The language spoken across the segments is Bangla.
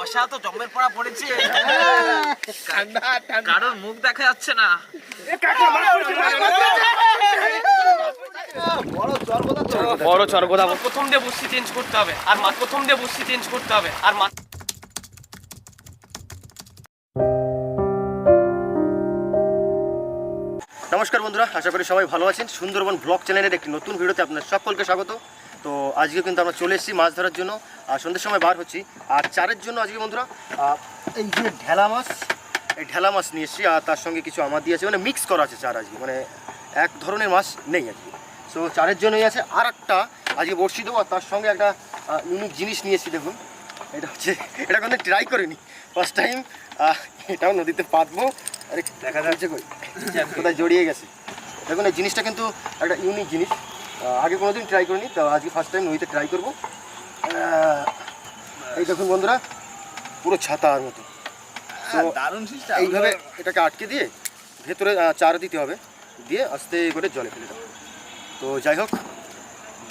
কুয়াশা তো জম্মের পড়া পড়েছে, কারোর মুখ দেখা যাচ্ছে না। বড় চরগোদা প্রথম দিয়ে বসি চেঞ্জ করতে হবে, আর প্রথম দিয়ে বসি চেঞ্জ করতে হবে, আর নমস্কার বন্ধুরা, আশা করি সবাই ভালো আছেন। সুন্দরবন ব্লগ চ্যানেলের একটি নতুন ভিডিওতে আপনার সকলকে স্বাগত। তো আজকে কিন্তু আমরা চলে এসেছি মাছ ধরার জন্য, আর সন্ধ্যের সময় বার হচ্ছি। আর চারের জন্য আজকে বন্ধুরা এই যে ঢেলা মাছ, এই ঢেলা মাছ নিয়ে এসেছি, আর তার সঙ্গে কিছু আমার দিয়ে আছে, মানে মিক্স করা আছে চার আজকে, মানে এক ধরনের মাছ নেই আজকে। সো চারের জন্যই আছে। আর একটা আজকে বড়শি দেবো, আর তার সঙ্গে একটা ইউনিক জিনিস নিয়ে এসেছি। দেখুন, এটা হচ্ছে, এটা কোনো ট্রাই করিনি, ফার্স্ট টাইম। এটাও নদীতে পাতবো। আরে দেখা যাচ্ছে কই, কোথায় জড়িয়ে গেছে। দেখুন, এই জিনিসটা কিন্তু একটা ইউনিক জিনিস, আগে কোনোদিন ট্রাই করিনি, তো আজকে ফার্স্ট টাইম নদীতে ট্রাই করবো। এই দেখুন বন্ধুরা, পুরো ছাতার মতো। দারুণ সিস্টেম। এইভাবে এটাকে আটকে দিয়ে ভেতরে চার দিতে হবে, দিয়ে আস্তে করে জলে ফেলে দেবো। তো যাই হোক,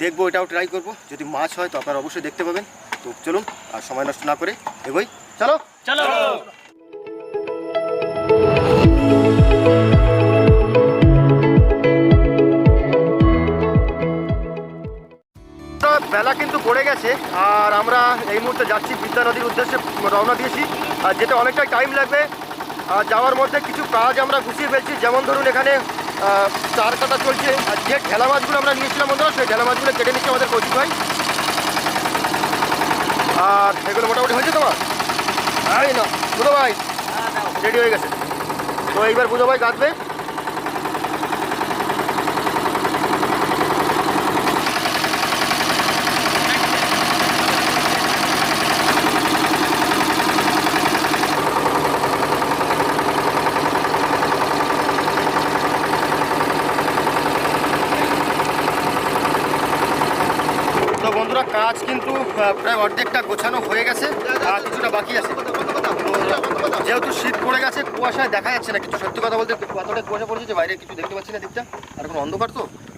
দেখবো, এটাও ট্রাই করবো। যদি মাছ হয় তো আপনারা অবশ্যই দেখতে পাবেন। তো চলুন, আর সময় নষ্ট না করে এগোই। চলো চলো। বেলা কিন্তু পড়ে গেছে, আর আমরা এই মুহূর্তে যাচ্ছি বিদ্যা নদীর উদ্দেশ্যে রওনা দিয়েছি। আর যেটা অনেকটাই টাইম লাগবে। আর যাওয়ার মধ্যে কিছু কাজ আমরা গুছিয়ে ফেলছি, যেমন ধরুন এখানে চার কাটা চলছে। আর যে ঢেলা মাছগুলো আমরা নিয়েছিলাম বন্ধুরা, সেই ঢেলা মাছগুলো কেটে নিচ্ছে আমাদের কৌশিক ভাই। আর এগুলো মোটামুটি হয়েছে তোমার? এই না, বুধো ভাই রেডি হয়ে গেছে। তো এইবার বুধো ভাই কাটবে। কাজ কিন্তু প্রায় অর্ধেকটা গোছানো হয়ে গেছে, আর কিছুটা বাকি আছে। যেহেতু শীত পড়ে গেছে, কুয়াশায় দেখা যাচ্ছে না কিছু। সত্যি কথা বলতে এতটা কুয়াশা পড়েছে যে বাইরে কিছু দেখতে পাচ্ছি না দিকটা, আর এখন অন্ধকার।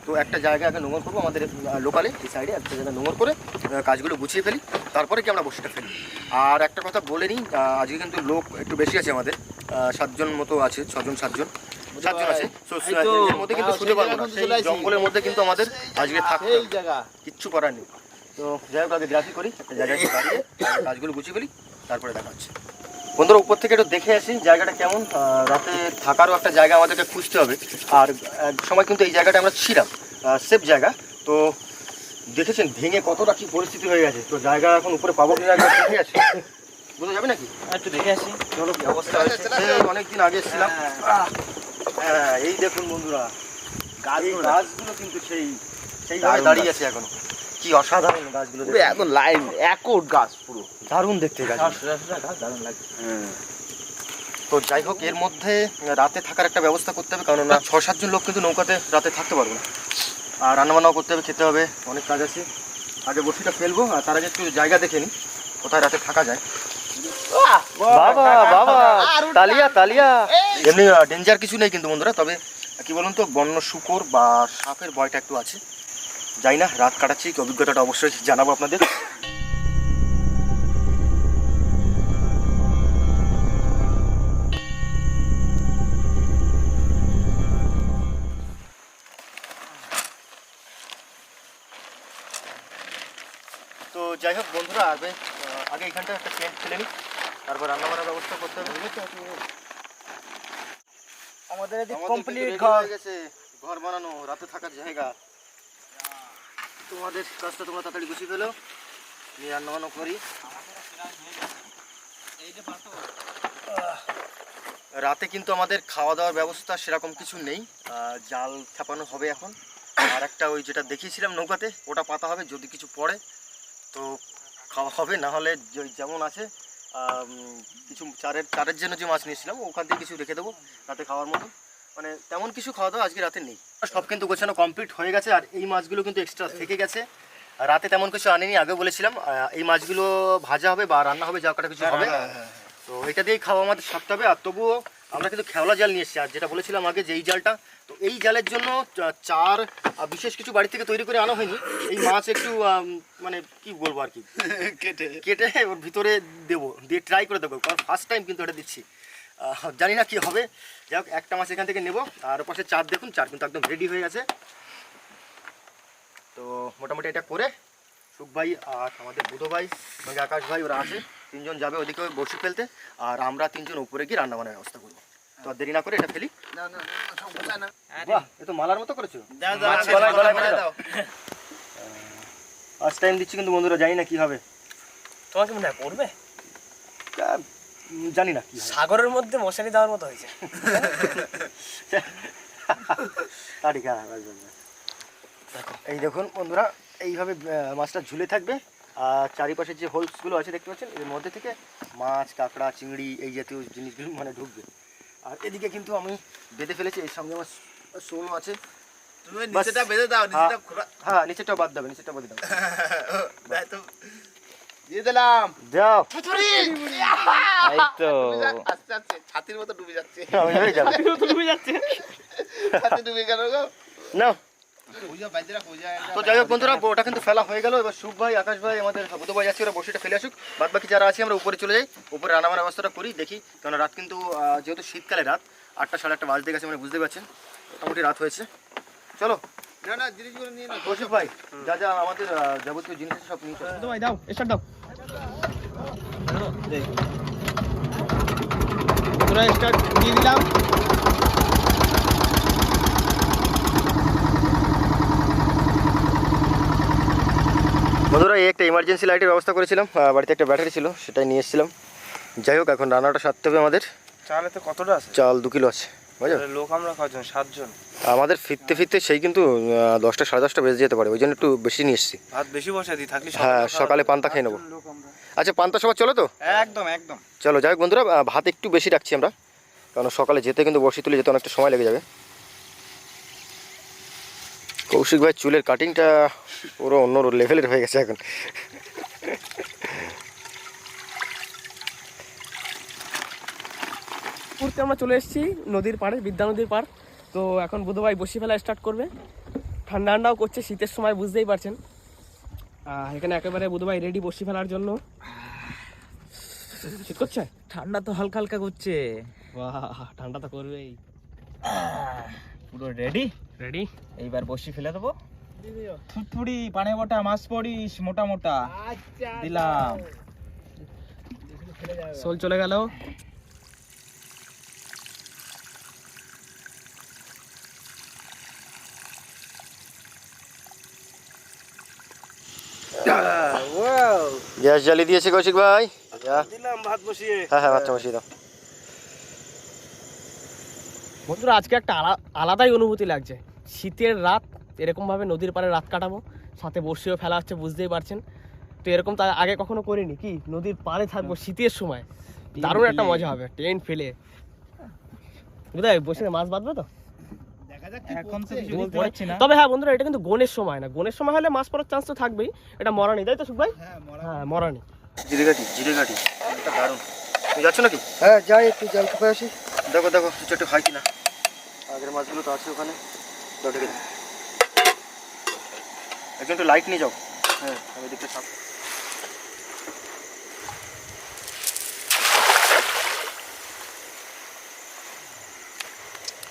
তো একটা জায়গায় আগে নোংর করবো, আমাদের লোকালে এই সাইডে একটা জায়গায় নোংর করে কাজগুলো গুছিয়ে ফেলি, তারপরে কি আমরা বসিটা ফেলি। আর একটা কথা বলে নিই, আজকে কিন্তু লোক একটু বেশি আছে আমাদের, 7 জন মতো আছে, 6 জন 7 জন আছে। এর মধ্যে কিন্তু শুতে পারবো না, সেই জঙ্গলের মধ্যে কিন্তু আমাদের আজকে থাকতে কিচ্ছু করার নেই। তো যাই হোক, আগে গ্রাফি করি, একটা জায়গায় দাঁড়িয়ে কাজগুলো গুছিয়ে ফেলি, তারপরে দেখা হচ্ছে। বন্ধুরা, উপর থেকে একটু দেখে আসি জায়গাটা কেমন। রাতে থাকারও একটা জায়গা আমাদেরকে খুঁজতে হবে। আর এক সময় কিন্তু এই জায়গাটা আমরা ছিলাম, সেফ জায়গা। তো দেখেছেন ভেঙে কতটা কি পরিস্থিতি হয়ে গেছে। তো জায়গা এখন উপরে পাবো কি জায়গা দেখে আসি, বোঝা যাবে নাকি? একটু দেখে আসি, চলো কি অবস্থা হয়েছে। অনেকদিন আগে এসেছিলাম। এই দেখুন বন্ধুরা, গাছগুলো কিন্তু সেই দাঁড়িয়ে আছে এখনো। কি অসাধারণ গাছগুলো, একদম লাইন একট গাছ, পুরো দারুণ দেখতে গাছ, দারুণ লাগে। তো যাই হোক, এর মধ্যে রাতে থাকার একটা ব্যবস্থা করতে হবে, কারণ 6-7 জন লোক কিন্তু নৌকাতে রাতে থাকতে পারবো না। আর রান্নাবান্নাও করতে হবে, খেতে হবে, অনেক কাজ আছে। আগে বসিটা ফেলবো, আর তার আগে একটু জায়গা দেখে নিই কোথায় রাতে থাকা যায়। বাবা বাবা, তালিয়া তালিয়া। এমনি ডেঞ্জার কিছু নেই কিন্তু বন্ধুরা, তবে কি বলুন তো, বন্য শুকর বা সাপের ভয়টা একটু আছে। যাই না, রাত কাটাচ্ছি, অভিজ্ঞতাটা অবশ্যই জানাবো আপনাদের। তো যাই হোক বন্ধুরা, আগে এখানটা একটা টেন্ট ফেলে নিই, তারপর রান্নাবান্নার ব্যবস্থা করতে হবে। আমাদের কমপ্লিট ঘর বানানো, রাতে থাকার জায়গা। তোমাদের কাজটা তোমরা তাড়াতাড়ি গুছিয়ে ফেলো, নিয়ে রান্নাবান্না করি। রাতে কিন্তু আমাদের খাওয়া দাওয়ার ব্যবস্থা সেরকম কিছু নেই, জাল ছাপানো হবে এখন। আর একটা ওই যেটা দেখিয়েছিলাম নৌকাতে, ওটা পাতা হবে, যদি কিছু পড়ে তো খাওয়া হবে, না হলে যেমন আছে কিছু চারের জন্য যে মাছ নিয়েছিলাম ওখান থেকে কিছু রেখে দেবো রাতে খাওয়ার মতো। মানে তেমন কিছু খাওয়া দাওয়া আজকে রাতে নেই, সব কিন্তু গোছানো কমপ্লিট হয়ে গেছে। আর এই মাছগুলো কিন্তু এক্সট্রা থেকে গেছে, রাতে তেমন কিছু আনেনি, আগে বলেছিলাম। এই মাছগুলো ভাজা হবে বা রান্না হবে, যা কটা কিছু হবে। তো এটা দিয়েই খাওয়া আমাদের সারতে হবে। আর তবুও আমরা কিন্তু খেওলা জাল নিয়ে এসেছি, আর যেটা বলেছিলাম আগে যে এই জালটা, তো এই জালের জন্য চার বিশেষ কিছু বাড়ি থেকে তৈরি করে আনা হয়নি। এই মাছ একটু মানে কি বলবো আর কি কেটে ওর ভিতরে দেবো, দিয়ে ট্রাই করে দেবো, কারণ ফার্স্ট টাইম কিন্তু এটা দিচ্ছি, জানি না কি হবে। যাই হোক, একটা মাছ এখান থেকে নেবো। আর পাশে চার দেখুন, চার কিন্তু একদম রেডি হয়ে গেছে। তো মোটামুটি এটা করে সুখ ভাই আর আমাদের বুধো ভাই সঙ্গে আকাশ ভাই ওরা আসে, তিনজন যাবে ওদিকে বড়শি ফেলতে, আর আমরা তিনজন উপরে গিয়ে রান্না বান্নার ব্যবস্থা করবো। তো আর দেরি না করে এটা ফেলি। বাহ, এ তো মালার মতো করেছো। ফার্স্ট টাইম দিচ্ছি কিন্তু বন্ধুরা, জানি না কি হবে। তোমাকে মনে হয় পড়বে, জানি না কি সাগরের মধ্যে মশারি দেওয়ার মতো হয়েছে। এই দেখুন বন্ধুরা, এইভাবে মাছটা ঝুলে থাকবে, আর চারিপাশে যে হোলসগুলো আছে দেখতে পাচ্ছেন, এর মধ্যে থেকে মাছ, কাঁকড়া, চিংড়ি এই জাতীয় জিনিসগুলো মানে ঢুকবে। আর এদিকে কিন্তু আমি বেঁধে ফেলেছি, এর সঙ্গে আমার শোলও আছে। নিচেটা বেঁধে দাও, নিচেটা হ্যাঁ, নিচেরটাও বাদ দেবে, নিচেরটা বাদ দাও। দিয়ে দিলাম। যাও, এই তো আস্তে আস্তে ছাতির মতো ডুবে যাচ্ছে। আমি হয়ে যাবে। ডুবে যাচ্ছে, ছাতি ডুবে গেল গো। নাও। পূজা বাইদেরা পূজা। তো যাই হোক বন্ধুরা, ওটা কিন্তু ফেলা হয়ে গেল। এবার সুখ ভাই, আকাশ ভাই, আমাদের বুধ ভাই যাচ্ছে, ওরা বসিটা ফেলে আসুক। বাদ বাকি যারা আছে আমরা উপরে চলে যাই, উপরে রান্নার ব্যবস্থাটা করি, দেখি। কারণ রাত কিন্তু যেহেতু শীতকালে রাত 8টা সাড়ে 8টা বাজতে গেছে, মানে বুঝতে পারছেন মোটামুটি রাত হয়েছে। চলো। না না, জিনিসগুলো নিয়ে না। সুখ ভাই, যা যা আমাদের যাবতীয় জিনিস আছে সব নিয়ে চলো। তো ভাই দাও, স্টার্ট দাও। তোরা স্টার্ট দিয়ে দিলাম। বন্ধুরা, এই একটা ইমার্জেন্সি লাইটের ব্যবস্থা করেছিলাম, বাড়িতে একটা ব্যাটারি ছিল, সেটাই নিয়ে এসেছিলাম। যাই হোক, এখন রান্নাটা সারতে হবে আমাদের। চালে তো কতটা আছে? চাল 2 কিলো আছে, বুঝলো। লোক আমরা কজন? 7 জন। আমাদের ফিরতে ফিরতে সেই কিন্তু 10টা সাড়ে 10টা বেজে যেতে পারে, ওই জন্য একটু বেশি নিয়ে এসেছি। ভাত বেশি বসে দিই, থাকলে হ্যাঁ, সকালে পান্তা খেয়ে নেবো। আচ্ছা, পান্তা সবার চলো তো? একদম একদম। চলো, যাই হোক বন্ধুরা, ভাত একটু বেশি রাখছি আমরা, কারণ সকালে যেতে কিন্তু বসি তুলে যেতে অনেকটা সময় লেগে যাবে। কৌশিক ভাই চুলের কাটিংটা পুরো অন্য লেভেলের হয়ে গেছে এখন। ঘুরতে আমরা চলে এসেছি নদীর পাড়ে, বিদ্যা নদীর পাড়। তো এখন বুধ ভাই বসি ফেলা স্টার্ট করবে। ঠান্ডা ঠান্ডাও করছে, শীতের সময় বুঝতেই পারছেন। এখানে একেবারে বুধ ভাই রেডি বসি ফেলার জন্য। শীত করছে? ঠান্ডা তো হালকা হালকা করছে। বাহ, ঠান্ডা তো করবেই। পুরো রেডি রেডি, এইবার বসি ফেলে দেবো। থুতথুড়ি পানে বটা মাছ পড়িস মোটা মোটা দিলাম। সোল চলে গেল। গ্যাস জ্বালিয়ে দিয়েছে কৌশিক ভাই। দিলাম ভাত বসিয়ে। হ্যাঁ হ্যাঁ, বাচ্চা বসিয়ে দাও। বন্ধুরা, আজকে একটা আলাদাই অনুভূতি লাগছে। শীতের রাত, এরকমভাবে নদীর পাড়ে রাত কাটাবো, সাথে বসিও ফেলা হচ্ছে, বুঝতেই পারছেন। তো এরকম তার আগে কখনো করিনি। কি নদীর পাড়ে থাকবো শীতের সময়, দারুণ একটা মজা হবে। টেন্ট ফেলে বুঝাই বসে মাছ বাঁধবে তো। এখন তো কিছু বলতে পারছি না। তবে হ্যাঁ বন্ধুরা, এটা কিন্তু গনের সময় না, গনের সময় হলে মাছ পড়ার চান্স তো থাকবেই। এটা মরানি, তাই তো সুখ ভাই? হ্যাঁ, মরানি। জিরেঘাটি এটা দারুণ। তুমি যাচ্ছ নাকি? হ্যাঁ যাই, একটু জল খেয়ে আসি। দেখো দেখো কিছু একটু হয় কিনা। আগের মাছগুলো তো আছে ওখানে, দাও ঢেকে দাও। একজন একটু লাইট নিয়ে যাও। হ্যাঁ, আমি দেখতে থাক।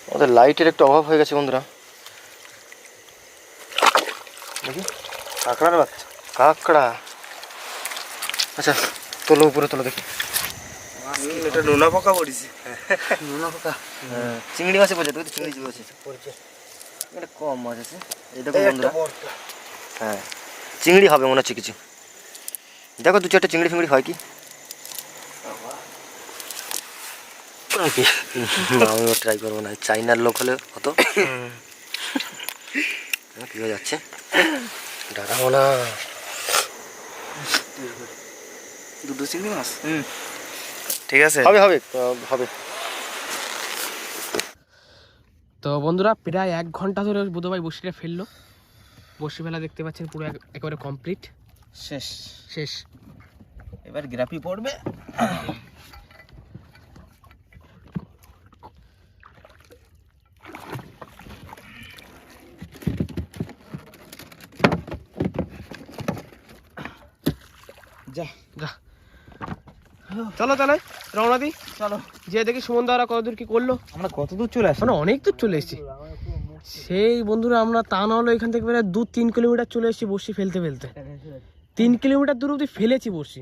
আমাদের লাইটের একটু অভাব হয়ে গেছে বন্ধুরা। দেখি, কাঁকড়ার বাচ্চা, কাঁকড়া। আচ্ছা, তোলো উপরে তোলো দেখি। এটা নোনা পোকা পড়েছে। নোনা পোকা? হ্যাঁ, চিংড়ি মাছে পড়ছে, তুই তো চিংড়ি পড়ছে। এটা কম মাছ আছে, এই দেখো বন্ধুরা। হ্যাঁ, চিংড়ি হবে মনে হচ্ছে কিছু। দেখো 2-4টা চিংড়ি ফিংড়ি হয় কি। আমিও ট্রাই করবো না, চাইনার লোক হলে হতো। কি হয়ে যাচ্ছে, ডাকাবো না। দুটো চিংড়ি মাছ। ঠিক আছে, হবে হবে হবে। তো বন্ধুরা, প্রায় 1 ঘন্টা ধরে বুধ ভাই বসিটা ফেললো। বসি ফেলা দেখতে পাচ্ছেন পুরো একেবারে কমপ্লিট, শেষ শেষ। এবার গ্রাফি পড়বে। চলো তাহলে রওনা দিই। চলো যে দেখি সুমন দাওরা কতদূর কি করলো। আমরা কত দূর চলে আসি? মানে অনেক দূর চলে এসেছি সেই বন্ধুরা, আমরা তা না হলো এখান থেকে প্রায় 2-3 কিলোমিটার চলে এসেছি বড়শি ফেলতে ফেলতে। 3 কিলোমিটার দূর অব্দি ফেলেছি বড়শি।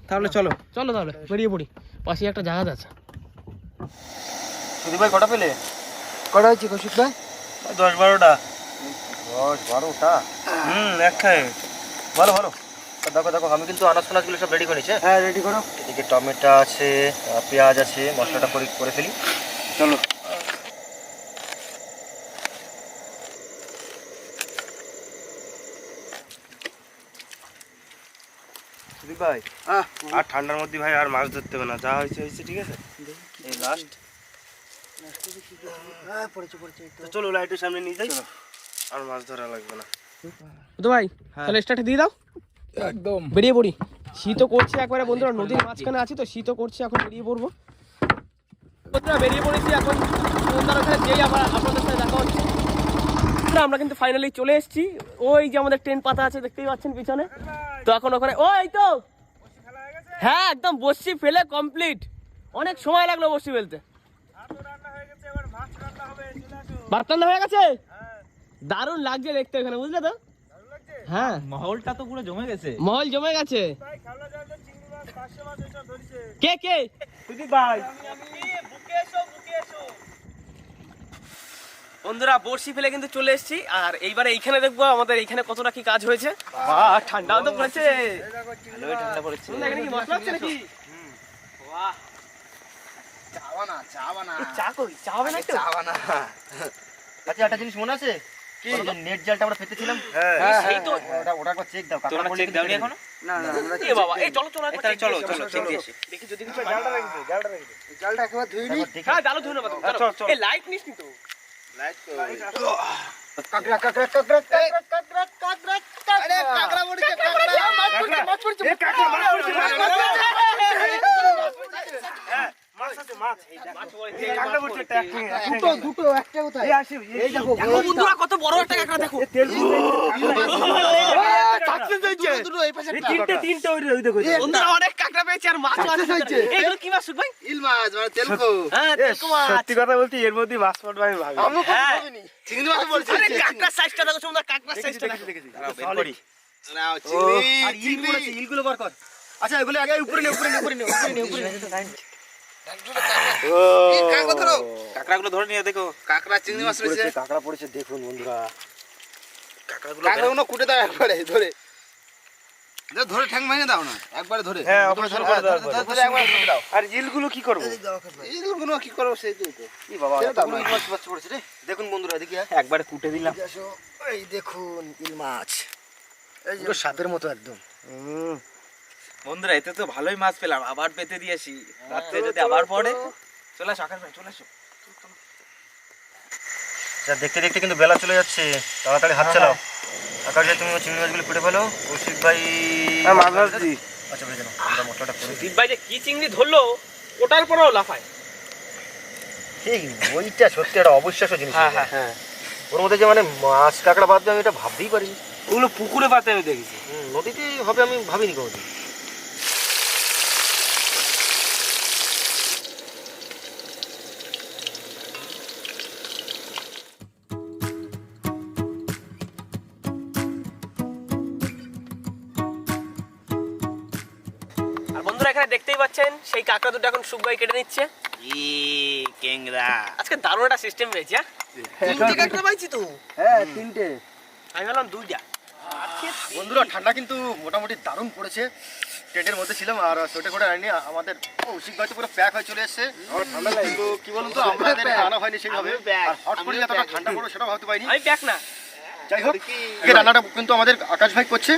তাহলে চলো। চলো তাহলে বেরিয়ে পড়ি, পাশে একটা জাহাজ আছে। সুদীপ ভাই কটা পেলে? কটা হয়েছে কৌশিক ভাই? 10-12টা। 10-12টা? এক খায়। ভালো ভালো। দেখো দেখো, আমি কিন্তু আনাজ ফানাজগুলো সব রেডি করেছি। হ্যাঁ রেডি করো। এদিকে টমেটো আছে, পেঁয়াজ আছে, মশলাটা করে ফেলি। চলো। সুদীপ ভাই আর ঠান্ডার মধ্যে ভাই আর মাছ ধরতে হবে না, যা হয়েছে হয়েছে, ঠিক আছে? এই লাস্ট। তো চলো লাইটের সামনে নিয়ে যাই, আর মাছ ধরা লাগবে না। তো ভাই তাহলে স্টার্ট দিয়ে দাও। একদম বেরিয়ে পড়ি। শীতও করছে একবারে বন্ধুরা, নদীর মাঝখানে আছি তো শীতও করছে, এখন বেরিয়ে পড়বো বন্ধুরা। বেরিয়ে পড়েছি এখন সুন্দর ওখানে যেই আবার আপনাদের সাথে দেখা হচ্ছে। আমরা কিন্তু ফাইনালি চলে এসেছি। ওই যে আমাদের ট্রেন পাতা আছে দেখতেই পাচ্ছেন পিছনে, তো এখন ওখানে ওই তো হ্যাঁ একদম বসছি ফেলে কমপ্লিট। অনেক সময় লাগলো বসছি ফেলতে। ভাত রান্না হয়ে গেছে, দারুণ লাগছে দেখতে এখানে, বুঝলে তো? হ্যাঁ মহলটা তো পুরো জমে গেছে। মহল জমে গেছে। কে কে? সুদীপ ভাই বন্ধুরা বড়শি ফেলে কিন্তু চলে এসেছি, আর এইবারে এইখানে দেখবো আমাদের এইখানে কতটা কি কাজ হয়েছে। ঠান্ডাও তো পড়েছে, ঠান্ডা পড়েছে। এখানে কি মশলা হচ্ছে নাকি? বাহ, চা বানা। এই চা কই? চা হবে না একটু? আচ্ছা একটা জিনিস মনে আছে কি, নেট জালটা আমরা পেতেছিলাম? সেই তো। ওটা একবার চেক দাও। তোমরা চেক দাওনি এখনো? না না আমরা এ বাবা, এই চলো চলো একবার তাহলে check চলো দিয়ে চলো আসি। চেক দিয়ে আসি। দেখি যদি কিছু জালটা একবার ধুই নি। হ্যাঁ জালো ধরে নেবো। চল, চল। এই লাইট নিস নি তো? কাকড়া কাকড়া কাকড়া কাকড়া কাকড়া কাকড়া। আরে কাকড়া পড়ছে, কাকড়া মাছ পড়ছে। এ কাকা মাছ পড়ছে, মাছ আছে, মাছ। কাকড়া পড়ছে, একটা দুটো একটা কোথায়? এই আসি, এই দেখো দেখো বন্ধুরা কত বড় একটা কাঁকড়া দেখো। সাকসেস হয়েছে। দুটো এই পাশে একটা। তিনটে ওই দেখো। বন্ধুরা অনেক কাঁকড়া পেয়েছি আর মাছও আছে। Success হয়েছে। এগুলো কি মাছ ভাই? ইল মাছ মানে তেলকো। হ্যাঁ তেলকো মাছ। সত্যি কথা বলতে এর মধ্যে মাছ পড়বে আমি ভাবি। আমি কত হ্যাঁ। ভাবিনি। চিংড়ি মাছ বলছে। আরে কাঁকড়ার সাইজটা দেখো তোমরা, কাঁকড়ার সাইজটা দেখো। দাঁড়াও, বের করি। নাও চিংড়ি। আর ইল পড়েছে, ইলগুলো বার কর। আচ্ছা এগুলো আগে উপরে নে, উপরে নে, উপরে নে, উপরে নে, উপরে নে। এই কাকড়া ধরো। কাঁকড়াগুলো ধরে নিয়ে দেখো। কাকড়া চিংড়ি মাছ রয়েছে। কাঁকড়া পড়েছে দেখুন বন্ধুরা। কাকড়াগুলো কুটে দাও একবারে ধরে। ধরে ঠ্যাং ভেঙে দাও না, একবারে ধরে। হ্যাঁ, অপারেশন করে দাও একবারে। ধরে একবারে ধরে দাও। আর ইলগুলো কি করবো? এইগুলো কি করবো সেই তো। এই বাবা, ছেড়ে দাও এতগুলো না। ইল মাছ মাছ পড়েছে রে। দেখুন বন্ধুরা এদিকে একবারে কুটে দিলাম। আসো, এই দেখুন ইল মাছ, পুরো সাপের মতো একদম। বন্ধুরা এতে তো ভালোই মাছ পেলাম, আবার পেতে দিয়েছি। রাত্রে যদি আবার পড়ে, চলে আসো আকাশ ভাই, চলে আসো। যা দেখতে দেখতে কিন্তু বেলা চলে যাচ্ছে, তাড়াতাড়ি হাত চালাও। আকাশ ভাই তুমি চিংড়ি মাছগুলো পেটে ফেলো, কৌশিক ভাই মাছ ভাজছি। আচ্ছা বেজে নাও, আমরা মশলাটা করে দিই। দীপ ভাই যে কি চিংড়ি ধরলো ওটার পরেও লাফায়। এই ওইটা সত্যি একটা অবিশ্বাস্য জিনিস। হ্যাঁ হ্যাঁ হ্যাঁ। ওর মধ্যে যে মানে মাছ কাঁকড়া বাদ দিয়ে আমি এটা ভাবতেই পারিনি। ওগুলো পুকুরে পাতে আমি দেখেছি। নদীতে হবে আমি ভাবিনি কোনোদিন। আর বন্ধুরা এখানে দেখতেই পাচ্ছেন সেই কাঁকড়া দুটো এখন সুখ ভাই কেটে নিচ্ছে। কেংরা আজকে দারুণ একটা সিস্টেম পেয়েছি। হ্যাঁ তিনটে কাঁকড়া পাইছি তো। হ্যাঁ তিনটে। আমি ভাবলাম দুইটা। বন্ধুরা ঠান্ডা কিন্তু মোটামুটি দারুণ পড়েছে। টেন্টের মধ্যে ছিলাম আর সোয়েটার করে আনিনি। আমাদের কৌশিক ভাই তো পুরো প্যাক হয়ে চলে এসেছে। কিন্তু কি বলুন তো, আমাদের আনা হয়নি সেইভাবে। আর হট করে এতটা ঠান্ডা পড়ো সেটা ভাবতে পারিনি। আমি ব্যাক না। যাই হোক, এই রান্নাটা কিন্তু আমাদের আকাশ ভাই করছে।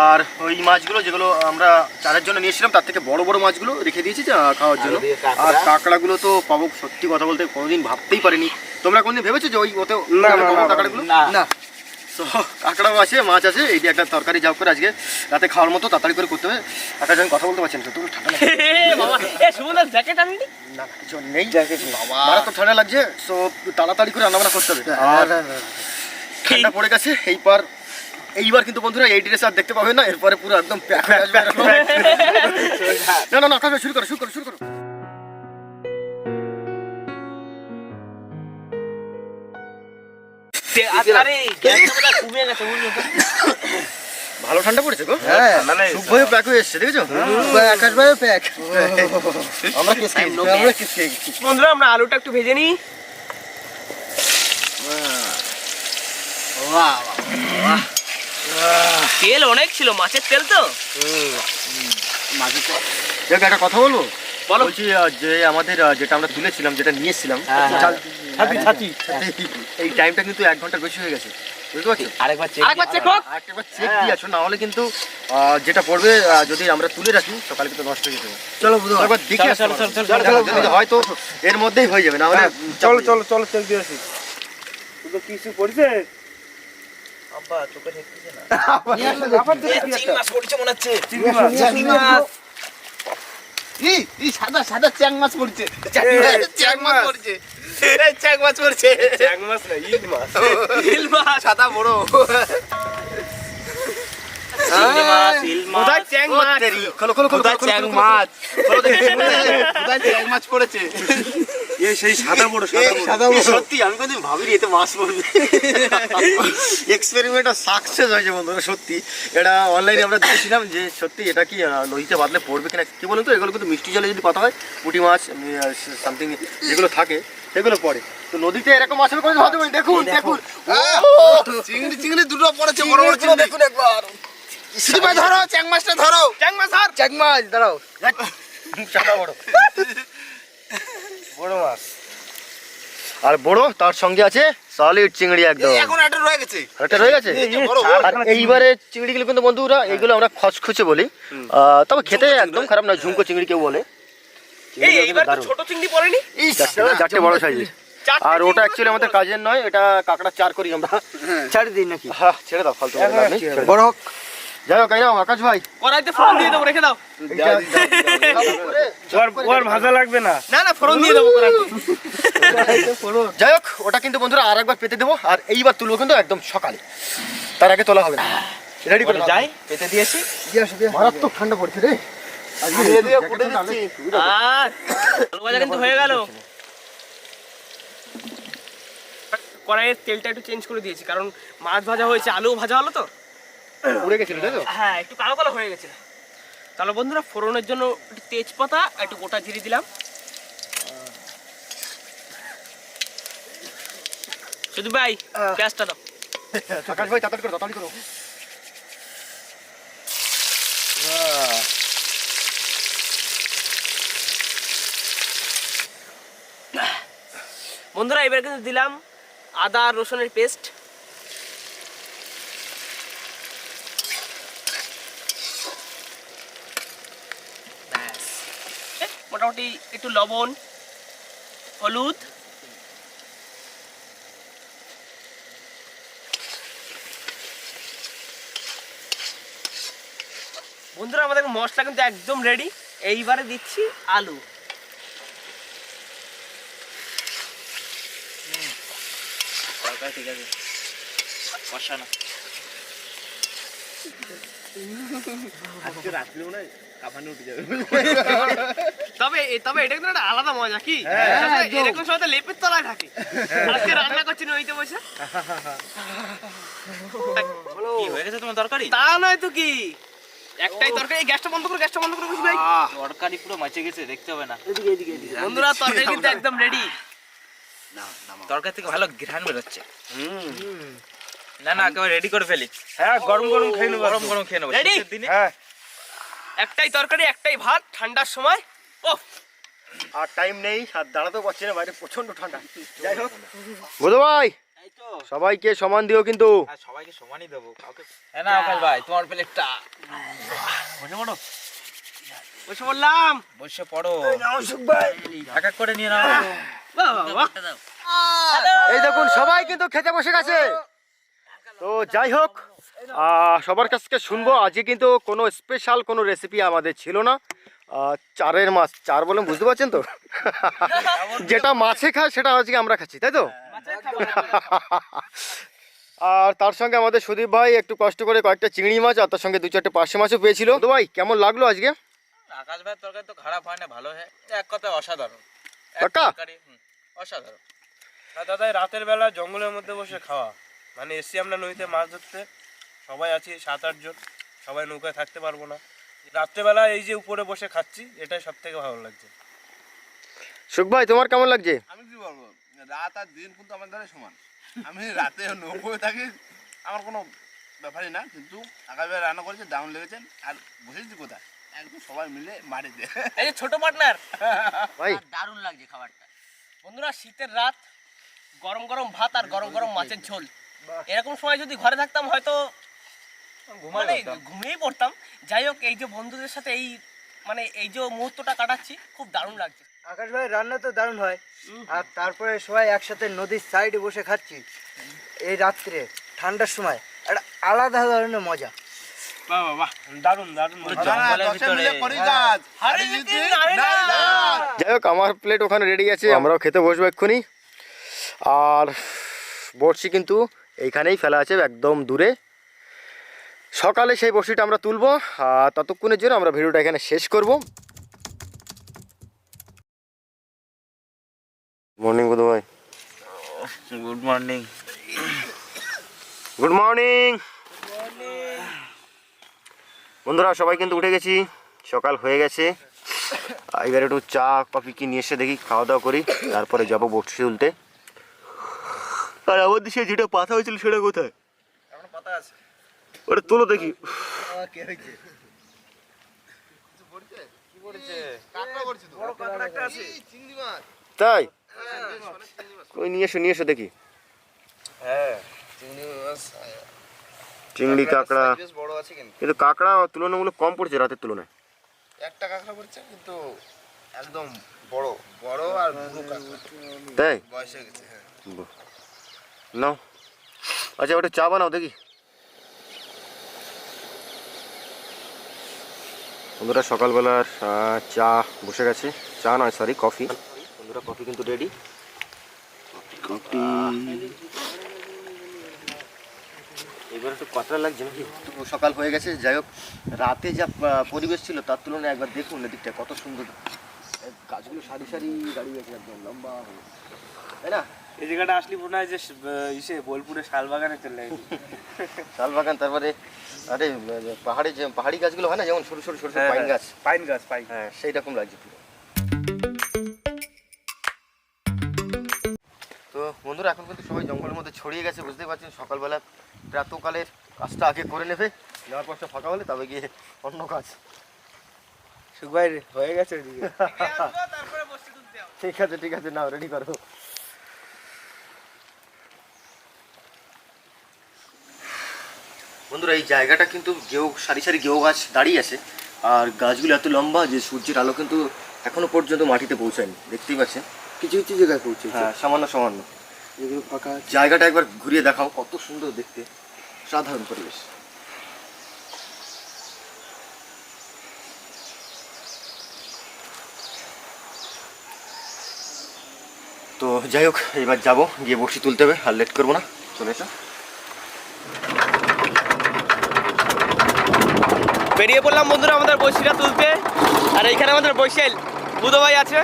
আর ওই মাছগুলো যেগুলো আমরা চারের জন্য নিয়েছিলাম তার থেকে বড় বড় মাছগুলো রেখে দিয়েছি খাওয়ার জন্য। আর কাঁকড়াগুলো তো পাবো, সত্যি কথা বলতে কোনোদিন ভাবতেই পারিনি। তোমরা কোনদিন ভেবেছো যে ওই ওতে কাঁকড়াগুলো? না। তো কাঁকড়াও আছে, মাছ আছে, এই দিয়ে একটা তরকারি যাও করে আজকে রাতে খাওয়ার মতো তাড়াতাড়ি করে করতে হবে। আকাশ আমি কথা বলতে পারছি না, তো ঠান্ডা লাগছে। বাবা এ সুমনদার জ্যাকেট আনি নি? না না, কিছু নেই, মারা তো ঠান্ডা লাগছে, তো তাড়াতাড়ি করে রান্নাবান্না করতে হবে। আর ঠান্ডা পড়ে গেছে। এইবার কিন্তু বন্ধুরা এই ড্রেস আর দেখতে পাবেন না, এরপরে পুরো একদম প্যাক হয়ে আসবে। না না আকাশ ভাই, শুরু করো শুরু করো শুরু করো। আরে গ্যাসটা বোধহয় কমে গেছে বুঝলো তো? ভালো ঠান্ডা পড়েছে গো। হ্যাঁ সুখ ভাইও প্যাক হয়ে এসছে দেখেছো। আকাশ ভাই প্যাক আমরা কিস খেয়ে গেছি, আমরা কিস খেয়ে গেছি। বন্ধুরা আমরা আলুটা একটু ভেজে নিই। তেল অনেক ছিল, মাছের তেল তো। দেখ একটা কথা বলবো, বলো। বলছি যে আমাদের যেটা আমরা তুলেছিলাম, যেটা নিয়ে এসেছিলাম এই টাইমটা কিন্তু 1 ঘন্টার বেশি হয়ে গেছে, বুঝতে পারছো? আরেকবার চেক আরেকবার চেক হোক। একবার চেক দিয়ে আসো, না হলে কিন্তু যেটা পড়বে যদি আমরা তুলে রাখি সকালে কিন্তু নষ্ট হয়ে যেতে পারে। চলো বুধ একবার দেখে আসতে পারো। যদি হয়তো এর মধ্যেই হয়ে যাবে, না হলে চলো চলো চলো চেক দিয়ে আসি তো কিছু পড়ছে আব্বা চোখে ঠেকতেছে না। আবার চিংড়ি মাছ পড়ছে মনে হচ্ছে। চিংড়ি মাছ ই সাদা সাদা চ্যাং মাছ পড়ছে চ্যাং মাছ পড়ছে এই চ্যাং মাছ পড়ছে চ্যাং মাছ না, ইল মাছ। ইল মাছ। সাদা বড় চিংড়ি মাছ, ইল মাছ। কোথায় চ্যাং মাছ? খোলো খোলো খোলো কোথায় চ্যাং মাছ কোথায় চ্যাং মাছ পড়েছে এই সেই সাদা বড় সাদা বড় সত্যি আমি কোনদিন ভাবিনি এতে মাছ পড়বে। এক্সপেরিমেন্টটা সাকসেস হয়েছে বন্ধুরা, সত্যি এটা অনলাইনে আমরা দেখেছিলাম যে সত্যি এটা কি নদীতে বাদলে পড়বে কিনা। কি বলুন তো, এগুলো কিন্তু মিষ্টি জলে যদি কথা হয় পুঁটি মাছ সামথিং যেগুলো থাকে সেগুলো পড়ে, তো নদীতে এরকম মাছ হবে কোনোদিন ভাবতে পারিনি। দেখুন দেখুন চিংড়ি চিংড়ি দুটো পড়েছে বড় বড় চিংড়ি দেখুন একবার সিটি ভাই ধরো চ্যাং মাছটা ধরো চ্যাং মাছ ধর। চ্যাং মাছ দাঁড়াও সাদা বড় বড় মাছ, আর বড় তার সঙ্গে আছে সলিড চিংড়ি একদম। এখন একটা রয়ে গেছে এটা রয়ে গেছে। এই যে বড় বড়। আর এইবারে চিংড়িগুলো কিন্তু বন্ধুরা এগুলো আমরা খচখচে বলি, তবে খেতে একদম খারাপ না, ঝুমকো চিংড়ি কেউ বলে। এই এইবার তো ছোট চিংড়ি পড়েনি। চারটে বড় সাইজের। চারটে আর ওটা চিংড়ি অ্যাকচুয়ালি আমাদের কাজের নয়, এটা কাঁকড়া চার করি আমরা। ছাড়ি দিই নাকি হ্যাঁ ছেড়ে দাও, ফালতু বলে লাভ নেই, ছেড়ে দাও। বড় হোক যাই হোক এই নাও আকাশ ভাই, কড়াইতে ফোড়ন দিয়ে দেবো, রেখে দাও। ওর ভাজা লাগবে না না না, ফোড়ন দিয়ে দেবো কড়াইতে। যাই হোক ওটা কিন্তু বন্ধুরা আর একবার পেতে দেবো, আর এইবার তুলবো কিন্তু একদম সকালে, তার আগে তোলা হবে না। রেডি করে যাই পেতে দিয়েছি। মারাত্মক ঠান্ডা পড়ছে রে। আর আলু ভাজা কিন্তু হয়ে গেল। কড়াইয়ের তেলটা একটু চেঞ্জ করে দিয়েছি, কারণ মাছ ভাজা হয়েছে, আলু ভাজা হলো তো। উড়ে গেছিল তাই তো? হ্যাঁ, একটু কালো কালো হয়ে গেছিল। তাহলে বন্ধুরা ফোড়নের জন্য একটু তেজপাতা আর একটু গোটা জিরে দিলাম। শুধু ভাই পেঁয়াজটা দাও। আকাশ ভাই তাড়াতাড়ি করো তাড়াতাড়ি করো। বন্ধুরা এবার কিন্তু দিলাম আদা আর রসুনের পেস্ট। মোটামুটি একটু লবণ, হলুদ, বন্ধুরা আমাদের মশলা কিন্তু একদম রেডি। এইবারে দিচ্ছি আলু। ঠিক আছে বসানো। আজকে রাত্রে মনে হয় কাঁপানো উঠে যাবে তবে তবে এটা কিন্তু একটা আলাদা মজা কি, এরকম সময় তো লেপের তলায় থাকি। আজকে রান্না করছি নইতে বসে। কি হয়ে গেছে তোমার তরকারি? তা নয় তো কি, একটাই তরকারি। গ্যাসটা বন্ধ করো, গ্যাসটা বন্ধ করো বুঝি ভাই। তরকারি পুরো মাছে গেছে, দেখতে হবে না। বন্ধুরা তরকারি কিন্তু একদম রেডি। তরকারি থেকে ভালো ঘ্রাণ বেরোচ্ছে। না না একেবারে রেডি করে ফেলি। হ্যাঁ গরম গরম খেয়ে নেবো গরম গরম খেয়ে নেবো Ready? শীতের দিনে। হ্যাঁ একটাই তরকারি, একটাই ভাত, ঠান্ডার সময়। ও আর টাইম নেই, আর দাঁড়াতেও পারছি না, বাইরে প্রচন্ড ঠান্ডা। যাই হোক বুধ ভাই এই তো সবাইকে সমান দিও কিন্তু। আর সবাইকে সমানই দেবো, কাউকে না আকাশ ভাই তোমার প্লেটটা বসে পড়ো। বসে বললাম। বসে পড়ো, সুখ ভাই এক এক করে নিয়ে নাও। বাহ বাহ বাহ। এই দেখুন সবাই কিন্তু খেতে বসে গেছে। তো যাই হোক সবার কাছ থেকে শুনবো, আজকে কিন্তু কোনো স্পেশাল কোনো রেসিপি আমাদের ছিল না। চারের মাছ, চার বলে বুঝতে পারছেন তো, যেটা মাছে খায় সেটা আজকে আমরা খাচ্ছি, তাই তো? আর তার সঙ্গে আমাদের সুদীপ ভাই একটু কষ্ট করে কয়েকটা চিংড়ি মাছ আর তার সঙ্গে 2-4টে পার্শে মাছও পেয়েছিল। তো ভাই কেমন লাগলো আজকে? আকাশ ভাইয়ের তরকারি তো খারাপ হয় না, ভালো হয়, এক কথায় অসাধারণ। এক কাকা? তরকারি, অসাধারণ। না দাদা, এই রাতের বেলা জঙ্গলের মধ্যে বসে খাওয়া, মানে এসছি আমরা নদীতে মাছ ধরতে, সবাই আছি 7-8 জন, সবাই নৌকায় থাকতে পারবো না, রাত্রেবেলা এই যে উপরে বসে খাচ্ছি, এটাই সব থেকে ভালো লাগছে। সুখ ভাই তোমার কেমন লাগছে? আমি কি বলবো, রাত আর দিন কিন্তু আমার দ্বারা সমান। আমি রাতে নৌকোয় থাকি, আমার কোনো ব্যাপারই না, কিন্তু আকাশ ভাই রান্না করেছে, দারুণ লেগেছেন। আর বসেছি কোথায়, একদম সবাই মিলে মাটিতে। এই যে ছোট পার্টনার, ভাই দারুণ লাগছে খাবারটা। বন্ধুরা শীতের রাত, গরম গরম ভাত আর গরম গরম মাছের ঝোল, এরকম সময় যদি ঘরে থাকতাম হয়তো মানে ঘুমিয়েই পড়তাম। যাই হোক, এই যে বন্ধুদের সাথে এই যে মুহূর্তটা কাটাচ্ছি, খুব দারুণ লাগছে। আকাশ ভাই রান্না তো দারুণ হয়, আর তারপরে সবাই একসাথে নদীর সাইডে বসে খাচ্ছি এই রাত্রে ঠান্ডার সময়, একটা আলাদা ধরনের মজা। বাহ বাহ বাহ, দারুণ দারুণ মজা। জঙ্গলের দশে ভিতরে মিলে করি কাজ। যাই হোক, আমার প্লেট ওখানে রেডি আছে, আমরাও খেতে বসবো এক্ষুনি। আর বড়শি কিন্তু এইখানেই ফেলা আছে, একদম দূরে। সকালে সেই বড়শিটা আমরা তুলবো, আর ততক্ষণের জন্য আমরা ভিডিওটা এখানে শেষ করব। মর্নিং বুধ ভাই। Good morning. গুড মর্নিং বন্ধুরা, সবাই কিন্তু উঠে গেছি, সকাল হয়ে গেছে। এবার একটু চা কফি কি নিয়ে এসে দেখি, খাওয়া দাওয়া করি, তারপরে যাবো বড়শি তুলতে। আর আমার দেশে যেটা পাতা হয়েছিল সেটা কোথায়? এখনো পাতা আছে। ওটা তুলো দেখি। তাই কই নিয়ে এসো দেখি। হ্যাঁ, চিংড়ি কাঁকড়া, বেশ বড় আছে কিন্তু, কিন্তু কাঁকড়া তুলনামূলক কম পড়ছে রাতের তুলনায়। একটা কাঁকড়া পড়ছে, কিন্তু একদম বড় বড় আর বুড়ো কাঁকড়া, তাই বয়স হয়ে গেছে। হ্যাঁ, নাও, আচ্ছা ওটা চা বানাও দেখি। বন্ধুরা সকালবেলার চা বসে গেছে, চা নয় সরি কফি। বন্ধুরা কফি কিন্তু রেডি। কফি এবার একটু কতটা লাগছে নাকি? সকাল হয়ে গেছে। যাই হোক, রাতে যা পরিবেশ ছিল তার তুলনায় একবার দেখুন এদিকটা কত সুন্দর, গাছগুলো সারি সারি দাঁড়িয়ে গেছে একদম লম্বা হয়ে, তাই না? এই জায়গাটা আসলে মনে হয় যে ইসে বোলপুরে শালবাগানে চলে গেছি। শালবাগান, তারপরে আরে পাহাড়ি গাছগুলো হয় না, যেমন ছোট ছোট ছোট ছোট পাইন গাছ, পাইন গাছ, পাইন। হ্যাঁ সেই রকম লাগছে পুরো। তো বন্ধুরা এখন কিন্তু সবাই জঙ্গলের মধ্যে ছড়িয়ে গেছে, বুঝতে পারছেন। সকালবেলা প্রাতকালের কাজটা আগে করে নেবে, নেওয়ার পর ফাঁকা হলে তবে গিয়ে অন্য কাজ। সুখ ভাই হয়ে গেছে ওইদিকে। ঠিক আছে নাও রেডি করো। বন্ধুরা এই জায়গাটা কিন্তু সারি সারি গেও গাছ দাঁড়িয়ে আছে, আর গাছগুলো এত লম্বা যে সূর্যের আলো কিন্তু এখনো পর্যন্ত মাটিতে পৌঁছায়নি, দেখতেই পাচ্ছেন। কিছু কিছু জায়গায় পৌঁছে, হ্যাঁ সামান্য যেগুলো ফাঁকা জায়গাটা একবার ঘুরিয়ে দেখাও, কত সুন্দর দেখতে, সাধারণ পরিবেশ। তো যাই হোক, এবার যাবো, গিয়ে বড়শি তুলতে হবে, আর লেট করবো না, চলে এসো। বেরিয়ে পড়লাম বন্ধুরা আমাদের বড়শিটা তুলতে, আর এইখানে আমাদের বৈশাল বুধ ভাই আছে।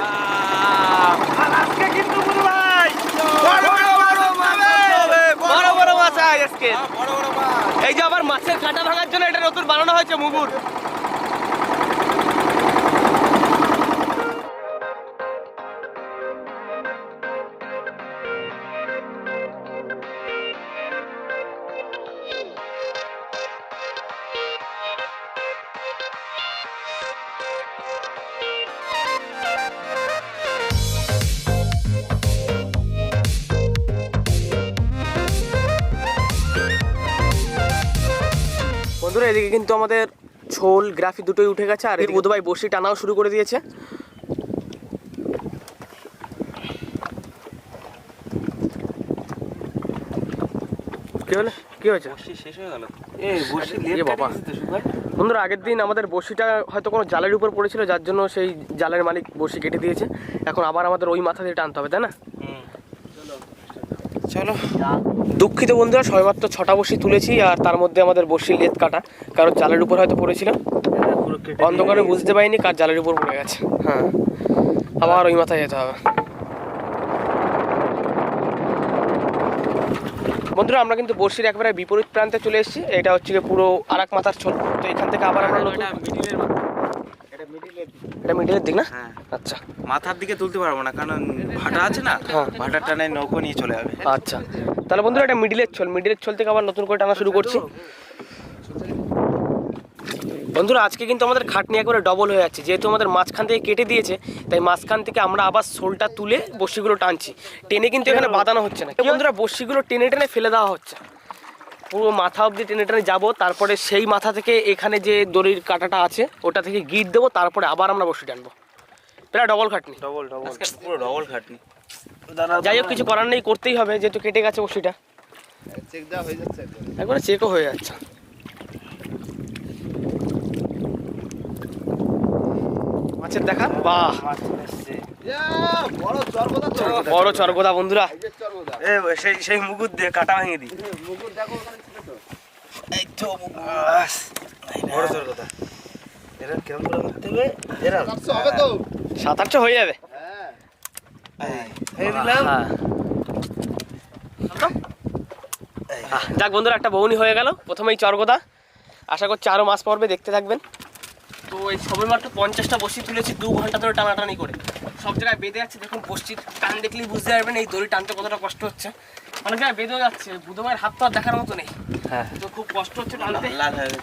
আজকে কিন্তু বুধ ভাই বড় বড় মাছ আজকে। এই যে আবার মাছের কাঁটা ভাঙার জন্য এটা নতুন বানানো হয়েছে মুগুর। বন্ধুরা এদিকে কিন্তু আমাদের ঝোল গ্রাফি দুটোই উঠে গেছে, আর বুধ ভাই বড়শি টানাও শুরু করে দিয়েছে। কি হয়েছে? শেষ হয়ে গেল। এই বসে বাবা বন্ধুরা আগের দিন আমাদের বড়শিটা হয়তো কোনো জালের উপর পড়েছিল, যার জন্য সেই জালের মালিক বড়শি কেটে দিয়েছে। এখন আবার আমাদের ওই মাথা দিয়ে টানতে হবে, তাই না? চলো। দুঃখিত বন্ধুরা, সবেমাত্র 6টা বড়শি তুলেছি, আর তার মধ্যে আমাদের বড়শির লেজ কাটা, কারণ জালের উপর হয়তো পড়েছিল। অন্ধকারে বুঝতে পারিনি কার জালের উপর পড়ে গেছে। হ্যাঁ, আবার ওই মাথায় যেতে হবে। বন্ধুরা আমরা কিন্তু বড়শির একবারে বিপরীত প্রান্তে চলে এসেছি। এটা হচ্ছে গিয়ে পুরো আর এক মাথার ছোল। তো এখান থেকে আবার আমরা নতুন এটা মিডিলের দিক না? হ্যাঁ, আচ্ছা মাথার দিকে তুলতে পারবো না, কারণ ভাটা আছে না, হ্যাঁ। ভাটার টানায় নৌকো নিয়ে চলে যাবে। আচ্ছা, তাহলে বন্ধুরা এটা মিডিলের ছোল থেকে আবার নতুন করে টানা শুরু করছি। বন্ধুরা আজকে কিন্তু আমাদের খাটনি একবারে ডবল হয়ে যাচ্ছে, যেহেতু আমাদের মাঝখান থেকে কেটে দিয়েছে, তাই মাঝখান থেকে আমরা আবার শোলটা তুলে বড়শিগুলো টানছি। টেনে কিন্তু এখানে বাঁধানো হচ্ছে না বন্ধুরা, বড়শিগুলো টেনে টেনে ফেলে দেওয়া হচ্ছে। পুরো মাথা অবধি টেনে টেনে যাবো, তারপরে সেই মাথা থেকে এখানে যে দড়ির কাঁটাটা আছে ওটা থেকে গিট দেবো, তারপরে আবার আমরা বড়শি টানবো। প্রায় ডবল খাটনি। আজকে পুরো ডবল খাটনি। যাই হোক, কিছু করার নেই, করতেই হবে, যেহেতু কেটে গেছে বড়শিটা। চেক দেওয়া হয়ে যাচ্ছে একবারে চেকও হয়ে যাচ্ছে। মাছের দেখা, বাহ বড় চরগোদা বন্ধুরা। সেই মুগুর দিয়ে কাটা ভেঙে দিই। এই তো বড় জোর কথা। এরা কেমন করে মারতে হবে? এরা 700-800 হয়ে যাবে। এই দিলাম। যাক বন্ধুরা, একটা বউনি হয়ে গেল প্রথমেই চরগোদা। আশা করছি আরও মাছ পড়বে, দেখতে থাকবেন। তো এই সবে মাত্র 50টা বড়শি তুলেছি 2 ঘন্টা ধরে টানাটানি করে। সব জায়গায় বেঁধে যাচ্ছে, দেখুন বড়শির টান দেখলেই বুঝতে পারবেন এই দড়ি টানতে কতটা কষ্ট হচ্ছে। অনেক জায়গায় বেঁধেও যাচ্ছে, বুধমায়ের হাত তো আর দেখার মতো নেই। হ্যাঁ, তো খুব কষ্ট হচ্ছে টানতে।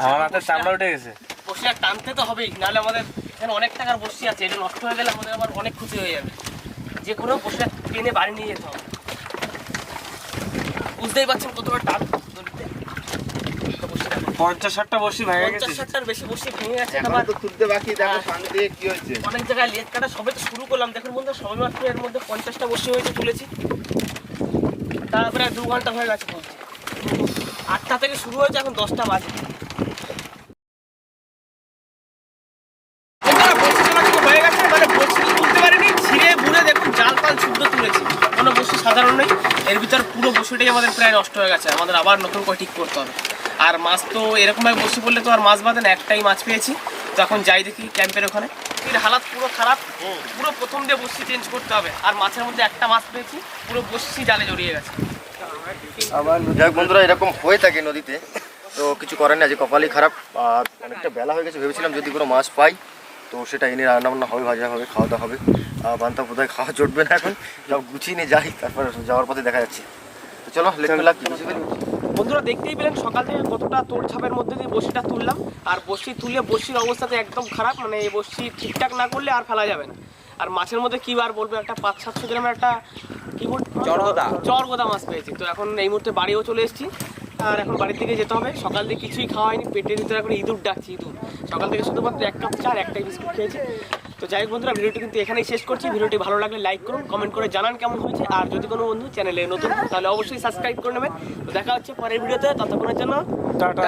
আমার হাতে চামড়া উঠে গেছে। বড়শি আর টানতে তো হবেই, নাহলে আমাদের এখানে অনেক টাকার বড়শি আছে, এটা নষ্ট হয়ে গেলে আমাদের আবার অনেক ক্ষতি হয়ে যাবে। যে কোনো বড়শিটা টেনে বাড়ি নিয়ে যেতে হবে। বুঝতেই পারছেন কতটা টান দড়িতে। 50-60টা বড়শি ভেঙে গেছে। 50-60টার বেশি বড়শি ভেঙে গেছে। এখন আবার তো তুলতে বাকি, দেখো সামনে দিয়ে কি হচ্ছে। অনেক জায়গায় লেজ কাটা সবে তো শুরু করলাম, দেখুন বন্ধু সবে মাত্র এর মধ্যে 50টা বড়শি হয়েছে তুলেছি। তারপরে 2 ঘন্টা হয়ে গেছে বলছি। 8টা থেকে শুরু হয়েছে, এখন 10টা বাজে। হয়ে গেছে, মানে বড়শি তুলতে পারিনি, ছিঁড়ে বুড়ে দেখুন জাল পাল শুদ্ধ তুলেছি। কোনো বড়শি সাধারণ নেই, এর ভিতর পুরো বড়শিটাই আমাদের প্রায় নষ্ট হয়ে গেছে। আমাদের আবার নতুন করে ঠিক করতে হবে। আর মাছ তো এরকমভাবে বড়শি পড়লে তো আর মাছ বাঁধে না, একটাই মাছ পেয়েছি। তো এখন যাই দেখি ক্যাম্পের ওখানে, এর হালাত পুরো খারাপ, পুরো প্রথম দিয়ে বড়শি চেঞ্জ করতে হবে। আর মাছের মধ্যে একটা মাছ পেয়েছি, পুরো বড়শি জালে জড়িয়ে গেছে। যাই হোক বন্ধুরা, এরকম হয়ে থাকে নদীতে, তো কিছু করেন না, যে কপালই খারাপ। আর অনেকটা বেলা হয়ে গেছে, ভেবেছিলাম যদি কোনো মাছ পাই তো সেটা এনে রান্নাবান্না হবে, ভাজা হবে, খাওয়া দাওয়া হবে। বান্তা বোধহয় খাওয়া জুটবে না, এখন সব গুছিয়ে নিয়ে যাই, তারপর যাওয়ার পথে দেখা যাচ্ছে। তো চলো লেখ কিছু বন্ধুরা দেখতেই পেলেন সকাল থেকে কতটা তোড়ছাপের মধ্যে দিয়ে বড়শিটা তুললাম। আর বড়শি তুলে বড়শির অবস্থাতে একদম খারাপ, মানে এই বড়শি ঠিকঠাক না করলে আর ফেলা যাবে না। আর মাছের মধ্যে কি আর বলবো, একটা 500-700 গ্রামের একটা কি চরগোদা মাছ পেয়েছি। তো এখন এই মুহূর্তে বাড়িও চলে এসেছি, আর এখন বাড়ির দিকে যেতে হবে। সকাল থেকে কিছুই খাওয়া হয়নি, পেটের ভিতরে এখন ইঁদুর ডাকছি, ইঁদুর। সকাল থেকে শুধুমাত্র 1 কাপ চা আর একটাই বিস্কুট খেয়েছি। তো যাই হোক বন্ধুরা, ভিডিওটি কিন্তু এখানেই শেষ করছি। ভিডিওটি ভালো লাগলে লাইক করুন, কমেন্ট করে জানান কেমন হয়েছে। আর যদি কোনো বন্ধু চ্যানেলে নতুন তাহলে অবশ্যই সাবস্ক্রাইব করে নেবেন। তো দেখা হচ্ছে পরের ভিডিওতে, ততক্ষণের জন্য টাটা।